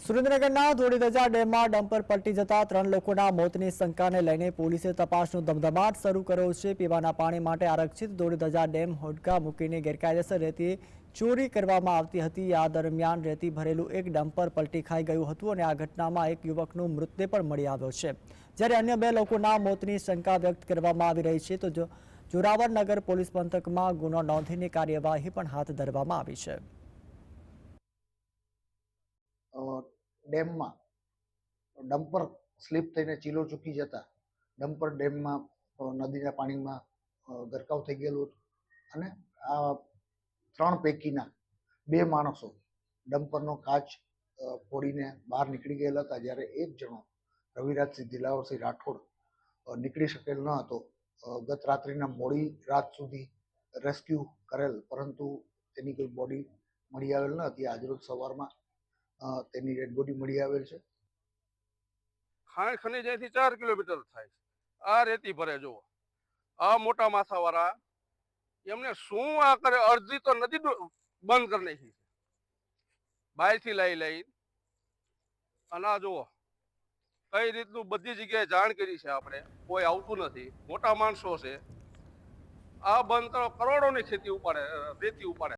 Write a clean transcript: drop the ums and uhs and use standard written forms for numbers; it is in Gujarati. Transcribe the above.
સુરેન્દ્રનગરના ધોળીધજા ડેમમાં ડમ્પર પલટી જતા 3 લોકોના મોતની શંકાને લઈને પોલીસે તપાસનો ધમધમાટ શરૂ કર્યો છે। પીવાના પાણી માટે આરક્ષિત ધોળીધજા ડેમ હોડકા મૂકીને ગેરકાયદેસર રેતી ચોરી કરવામાં આવતી હતી। આ દરમિયાન રેતી ભરેલું એક ડમ્પર પલટી ખાઈ ગયું હતું અને આ ઘટનામાં એક યુવકનો મૃતદેહ પણ મળી આવ્યો છે, જ્યારે અન્ય 2 લોકોના મોતની શંકા વ્યક્ત કરવામાં આવી રહી છે। તો જોરાવરનગર પોલીસ પંથકમાં ગુનો નોંધીને કાર્યવાહી પણ હાથ ધરવામાં આવી છે। ડેમમાં ડમ્પર સ્લીપ થઈને ચીલો ચૂકી જતા ડમ્પર ડેમમાં નદીના પાણીમાં ગરકાવ થઈ ગયેલું હતું અને આ 3 પૈકીના 2 માણસો ડમ્પરનો કાચ ફોડીને બહાર નીકળી ગયેલા હતા, જ્યારે એક જણો રવિરાજસિંહ દિલાવરસિંહ રાઠોડ નીકળી શકેલ ન હતો। ગત રાત્રિના મોડી રાત સુધી રેસ્ક્યુ કરેલ, પરંતુ તેની કોઈ બોડી મળી આવેલ ન હતી। આજરોજ સવારમાં તેની ડેડ બોડી મળી આવેલ છે। ખાણ ખનીજ અહીંથી 4 કિલોમીટર થાય છે। આ રેતી ભરે જુઓ, આ મોટા માથાવાળા એમને શું આ કરે, અડધી તો નદી બંધ કરી નાખી છે બાયથી લઈ અને આ જુઓ કઈ રીતનું બધી જગ્યાએ જાણ કરી છે આપણે, કોઈ આવતું નથી। મોટા માણસો છે, આ બંધ કરો, કરોડોની ખેતી ઉપાડે, રેતી ઉપાડે।